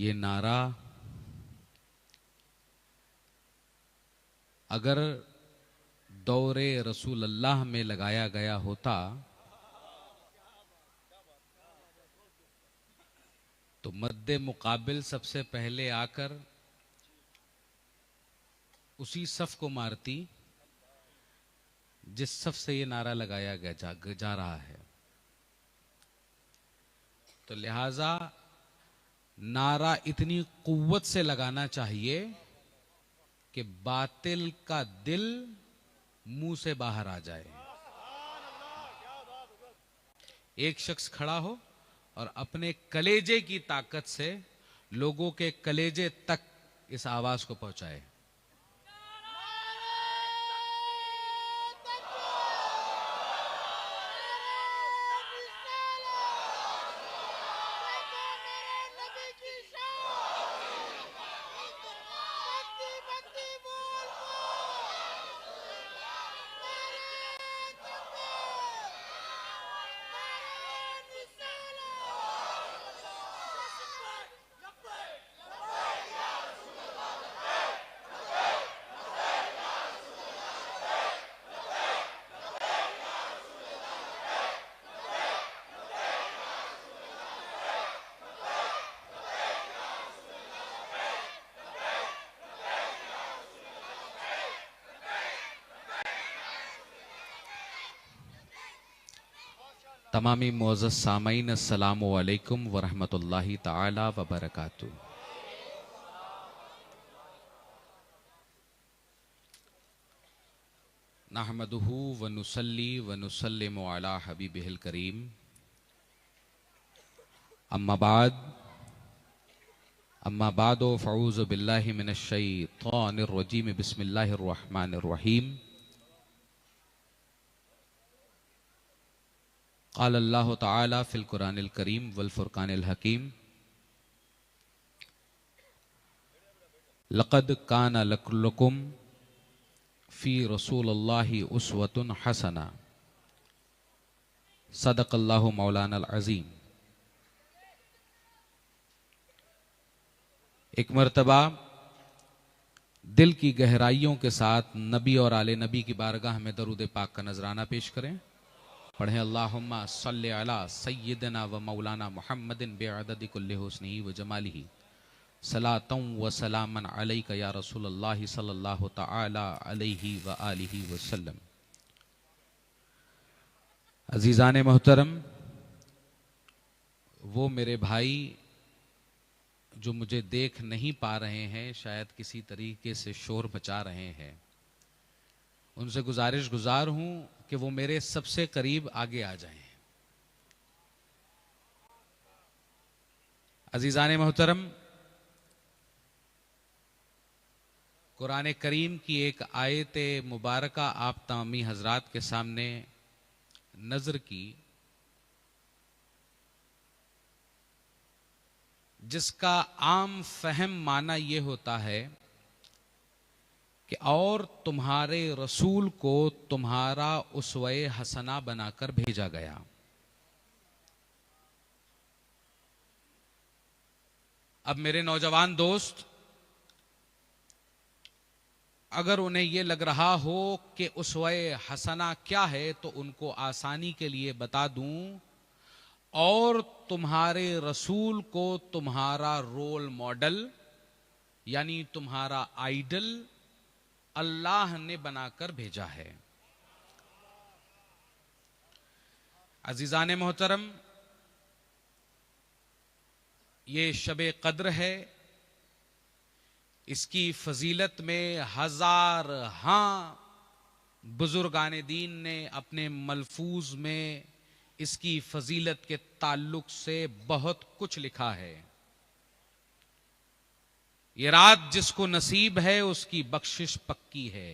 ये नारा अगर दौरे रसूल अल्लाह में लगाया गया होता तो मद्दे मुकाबिल सबसे पहले आकर उसी सफ को मारती जिस सफ से ये नारा लगाया गया जा रहा है। तो लिहाजा नारा इतनी कुव्वत से लगाना चाहिए कि बातिल का दिल मुंह से बाहर आ जाए। एक शख्स खड़ा हो और अपने कलेजे की ताकत से लोगों के कलेजे तक इस आवाज को पहुंचाए। तमामी मुअज़्ज़ज़ सामईन अस्सलामु अलैकुम व रहमतुल्लाहि तआला व बरकातुहू। नहमदुहु व नुसल्ली व नुसल्लिमु अला हबीबिहिल करीम। अम्मा बाद फ़अऊज़ु बिल्लाहि मिनश शैतानिर रजीम। बिस्मिल्लाहिर रहमानिर रहीम। क़ाल अल्लाहु तआला फ़िल क़ुरानिल करीम वल फ़ुरक़ानिल हकीम। लक़द काना लकुम फ़ी रसूलिल्लाहि उस्वतुन हसना। सदक़ल्लाहु मौलानाल अज़ीम। एक मर्तबा दिल की गहराइयों के साथ नबी और आले नबी की बारगाह में दरूद पाक का नजराना पेश करें। पढ़ें अल्लाहुम्मा सल्लि अला सय्यिदना व मौलाना मुहम्मदिन बिअददि कुल्लि हुस्निही व जमालिही सलातन व सलामन अलैका या रसूलल्लाह सल्लल्लाहु तआला अलैहि व आलिहि वसल्लम। अजीज़ान मोहतरम, वो मेरे भाई जो मुझे देख नहीं पा रहे हैं, शायद किसी तरीके से शोर मचा रहे हैं, उनसे गुजार हूं कि वो मेरे सबसे करीब आगे आ जाएं। अजीज़ान मोहतरम, कुरान करीम की एक आयत मुबारका आप तमामी हजरात के सामने नजर की, जिसका आम फहम माना यह होता है कि और तुम्हारे रसूल को तुम्हारा उसवे हसना बनाकर भेजा गया। अब मेरे नौजवान दोस्त, अगर उन्हें यह लग रहा हो कि उसवे हसना क्या है तो उनको आसानी के लिए बता दूं, और तुम्हारे रसूल को तुम्हारा रोल मॉडल यानी तुम्हारा आइडल अल्लाह ने बनाकर भेजा है। अजीज़ान मोहतरम, ये शबे कद्र है। इसकी फजीलत में हजार बुजुर्गान दीन ने अपने मलफूज में इसकी फजीलत के ताल्लुक से बहुत कुछ लिखा है। ये रात जिसको नसीब है उसकी बख्शिश पक्की है।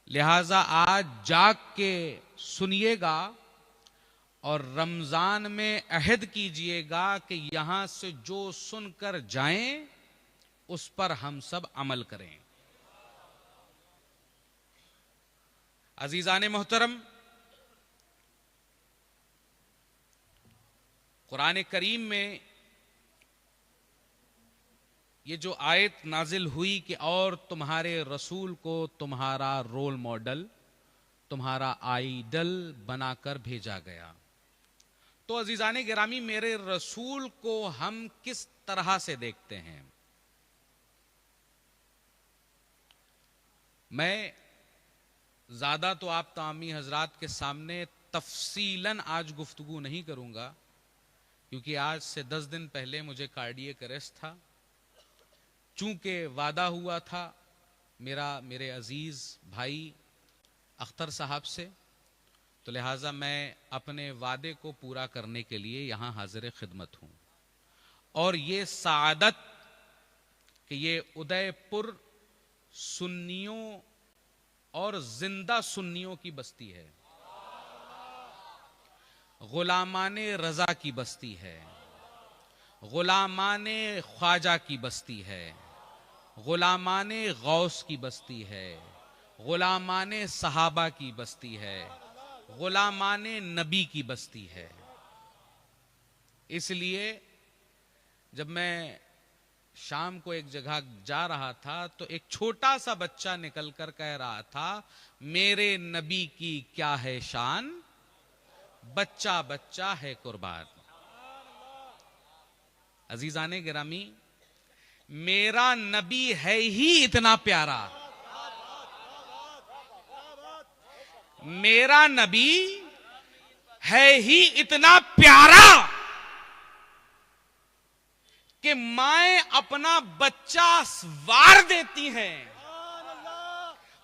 लिहाजा आज जाग के सुनिएगा और रमजान में अहद कीजिएगा कि यहां से जो सुनकर जाएं उस पर हम सब अमल करें। अजीज़ान मोहतरम, कुरान करीम में ये जो आयत नाजिल हुई कि और तुम्हारे रसूल को तुम्हारा रोल मॉडल, तुम्हारा आइडल बनाकर भेजा गया। तो अजीजाने गिरामी, मेरे रसूल को हम किस तरह से देखते हैं? मैं ज्यादा तो आप तामी हजरात के सामने तफसीलन आज गुफ्तगू नहीं करूंगा, क्योंकि आज से 10 दिन पहले मुझे कार्डियक अरेस्ट था। चूंकि वादा हुआ था मेरे अजीज भाई अख्तर साहब से, तो लिहाजा मैं अपने वादे को पूरा करने के लिए यहां हाजिर खिदमत हूं। और ये सादत कि ये उदयपुर सुन्नियों और जिंदा सुन्नियों की बस्ती है, गुलामाने रजा की बस्ती है, गुलामाने ख्वाजा की बस्ती है, गुलामाने गौस की बस्ती है, गुलामाने सहाबा की बस्ती है, गुलामाने नबी की बस्ती है। इसलिए जब मैं शाम को एक जगह जा रहा था तो एक छोटा सा बच्चा निकलकर कह रहा था, मेरे नबी की क्या है शान, बच्चा बच्चा है कुर्बान। अजीजाने गिरामी, मेरा नबी है ही इतना प्यारा, मेरा नबी है ही इतना प्यारा कि माएं अपना बच्चा वार देती हैं,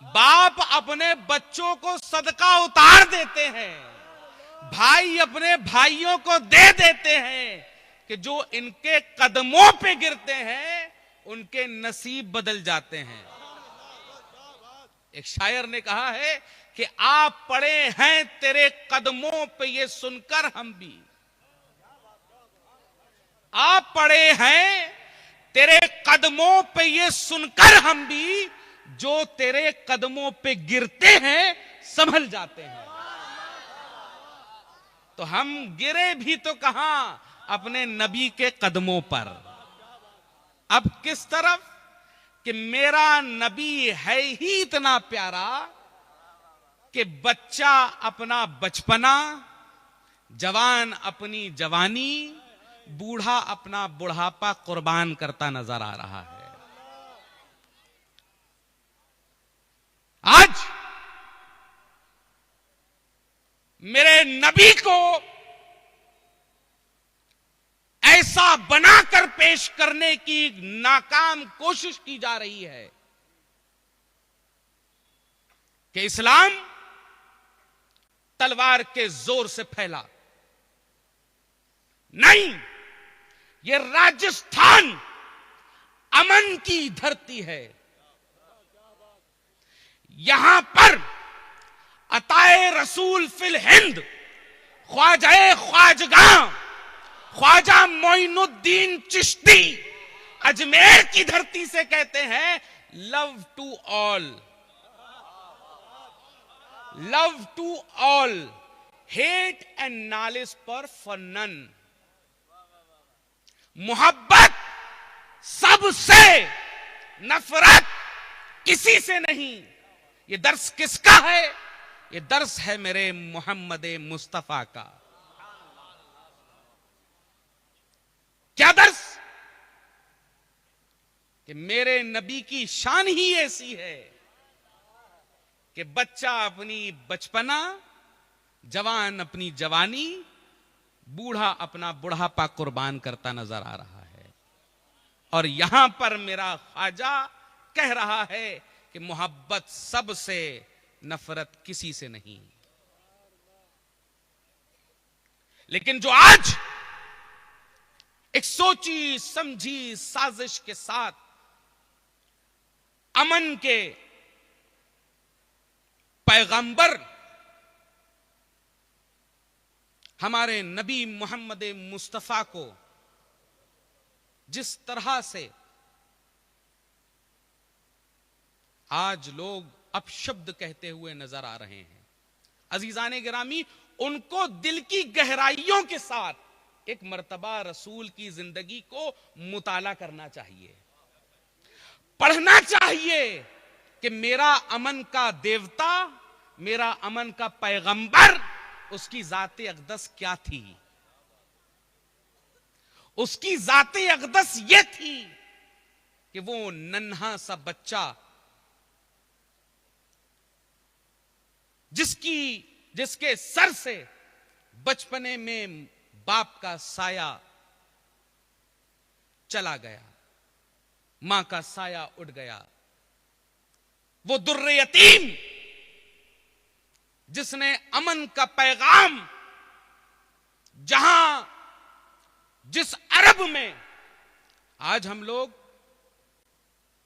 बाप अपने बच्चों को सदका उतार देते हैं, भाई अपने भाइयों को दे देते हैं कि जो इनके कदमों पे गिरते हैं उनके नसीब बदल जाते हैं। एक शायर ने कहा है कि आप पड़े हैं तेरे कदमों पे, ये सुनकर हम भी, आप पड़े हैं तेरे कदमों पे ये सुनकर हम भी, जो तेरे कदमों पे गिरते हैं संभल जाते हैं। तो हम गिरे भी तो कहां, अपने नबी के कदमों पर। अब किस तरफ कि मेरा नबी है ही इतना प्यारा कि बच्चा अपना बचपना, जवान अपनी जवानी, बूढ़ा अपना बुढ़ापा कुर्बान करता नजर आ रहा है। आज मेरे नबी को ऐसा बनाकर पेश करने की नाकाम कोशिश की जा रही है कि इस्लाम तलवार के जोर से फैला। नहीं, ये राजस्थान अमन की धरती है। यहां पर अताए रसूल फिल हिंद, ख्वाजाए ख्वाजगां, ख्वाजा मोइनुद्दीन चिश्ती अजमेर की धरती से कहते हैं, love to all, love to all, hate and knowledge for none. मोहब्बत सबसे, नफरत किसी से नहीं। ये दर्स किसका है? ये दर्स है मेरे मोहम्मद मुस्तफा का। क्या दर्स? कि मेरे नबी की शान ही ऐसी है कि बच्चा अपनी बचपना, जवान अपनी जवानी, बूढ़ा अपना बुढ़ापा कुर्बान करता नजर आ रहा है। और यहां पर मेरा ख्वाजा कह रहा है कि मोहब्बत सबसे, नफरत किसी से नहीं। लेकिन जो आज एक सोची समझी साजिश के साथ अमन के पैगंबर हमारे नबी मोहम्मद मुस्तफा को जिस तरह से आज लोग अपशब्द कहते हुए नजर आ रहे हैं, अजीजाने गिरामी, उनको दिल की गहराइयों के साथ एक मर्तबा रसूल की जिंदगी को मुताला करना चाहिए। पढ़ना चाहिए कि मेरा अमन का देवता, मेरा अमन का पैगंबर, उसकी जाते अक़दस क्या थी। उसकी जाते अक़दस ये थी कि वो नन्हा सा बच्चा जिसके सर से बचपने में बाप का साया चला गया, मां का साया उड़ गया, वो दुर्रे यतीम जिसने अमन का पैगाम जिस अरब में आज हम लोग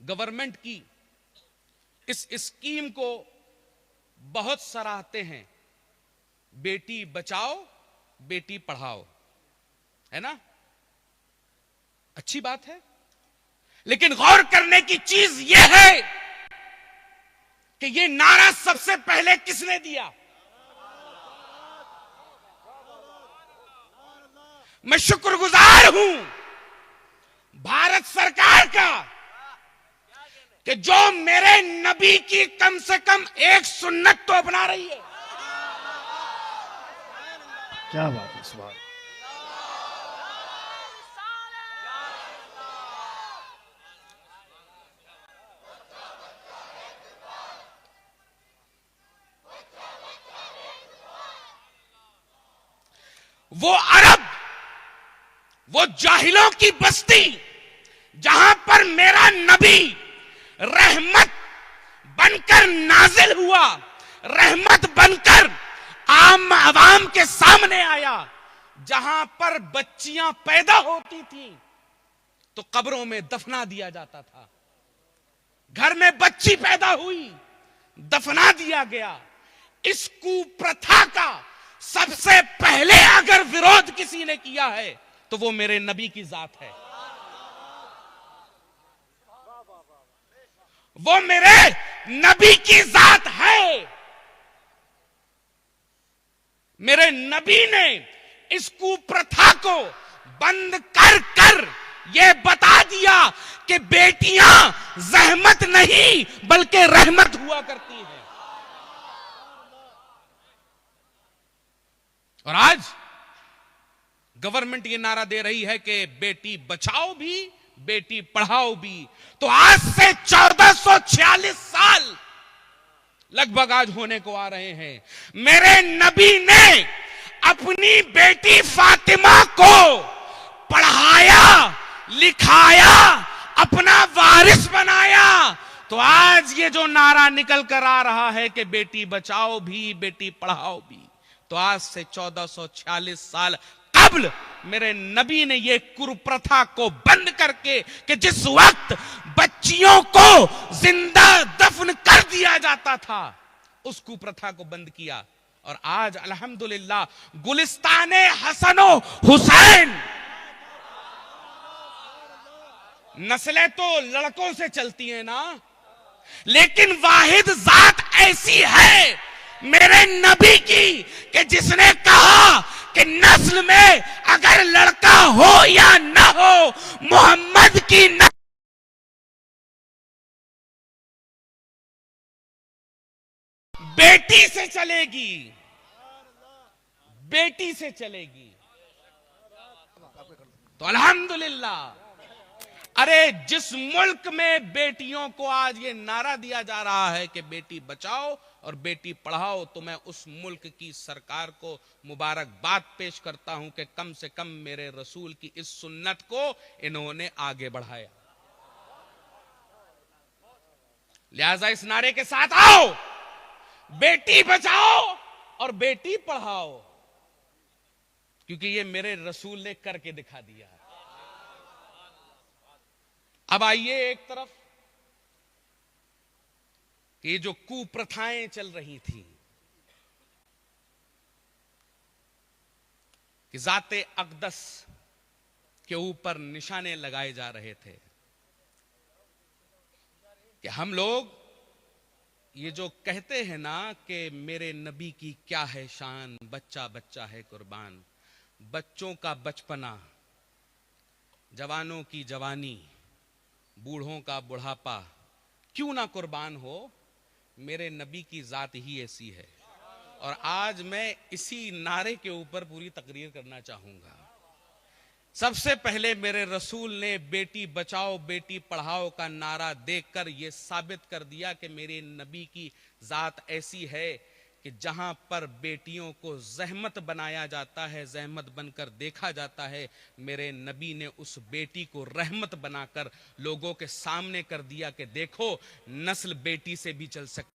गवर्नमेंट की इस स्कीम को बहुत सराहते हैं, बेटी बचाओ बेटी पढ़ाओ, है ना, अच्छी बात है। लेकिन गौर करने की चीज यह है कि यह नारा सबसे पहले किसने दिया। मैं शुक्रगुजार हूं भारत सरकार का कि जो मेरे नबी की कम से कम एक सुन्नत तो अपना रही है। क्या बात है इस बात। वो अरब, वो जाहिलों की बस्ती जहां पर मेरा नबी रहमत बनकर नाजिल हुआ, रहमत बनकर आम आवाम के सामने आया, जहां पर बच्चियां पैदा होती थी तो कब्रों में दफना दिया जाता था। घर में बच्ची पैदा हुई, दफना दिया गया। इस कुप्रथा का सबसे पहले अगर विरोध किसी ने किया है तो वो मेरे नबी की जात है, वो मेरे नबी की जात है। मेरे नबी ने इस कुप्रथा को बंद कर कर यह बता दिया कि बेटियां जहमत नहीं बल्कि रहमत हुआ करती हैं। और आज गवर्नमेंट ये नारा दे रही है कि बेटी बचाओ भी बेटी पढ़ाओ भी। तो आज से 1446 साल लगभग आज होने को आ रहे हैं, मेरे नबी ने अपनी बेटी फातिमा को पढ़ाया लिखाया, अपना वारिस बनाया। तो आज ये जो नारा निकल कर आ रहा है कि बेटी बचाओ भी बेटी पढ़ाओ भी, तो आज से 1446 साल कब्ल मेरे नबी ने यह कुप्रथा को बंद करके कि जिस वक्त बच्चियों को जिंदा दफन कर दिया जाता था उस कुप्रथा को बंद किया। और आज अल्हम्दुलिल्लाह गुलिस्ताने हसनो हुसैन, नस्लें तो लड़कों से चलती हैं ना, लेकिन वाहिद जात ऐसी है मेरे नबी की कि जिसने कहा कि नस्ल में अगर लड़का हो या न हो, मोहम्मद की बेटी से चलेगी, बेटी से चलेगी। तो अल्हम्दुलिल्लाह, अरे जिस मुल्क में बेटियों को आज ये नारा दिया जा रहा है कि बेटी बचाओ और बेटी पढ़ाओ, तो मैं उस मुल्क की सरकार को मुबारकबाद पेश करता हूं कि कम से कम मेरे रसूल की इस सुन्नत को इन्होंने आगे बढ़ाया। लिहाजा इस नारे के साथ आओ, बेटी बचाओ और बेटी पढ़ाओ, क्योंकि ये मेरे रसूल ने करके दिखा दिया है। अब आइए एक तरफ कि जो कुप्रथाएं चल रही थी कि जाते अक़दस के ऊपर निशाने लगाए जा रहे थे कि हम लोग ये जो कहते हैं ना कि मेरे नबी की क्या है शान, बच्चा बच्चा है कुर्बान, बच्चों का बचपना, जवानों की जवानी बूढ़ों का बुढ़ापा क्यों ना कुर्बान हो, मेरे नबी की जात ही ऐसी है। और आज मैं इसी नारे के ऊपर पूरी तकरीर करना चाहूंगा। सबसे पहले मेरे रसूल ने बेटी बचाओ बेटी पढ़ाओ का नारा देकर यह साबित कर दिया कि मेरे नबी की जात ऐसी है कि जहां पर बेटियों को जहमत बनाया जाता है, जहमत बनकर देखा जाता है, मेरे नबी ने उस बेटी को रहमत बनाकर लोगों के सामने कर दिया कि देखो, नस्ल बेटी से भी चल सकती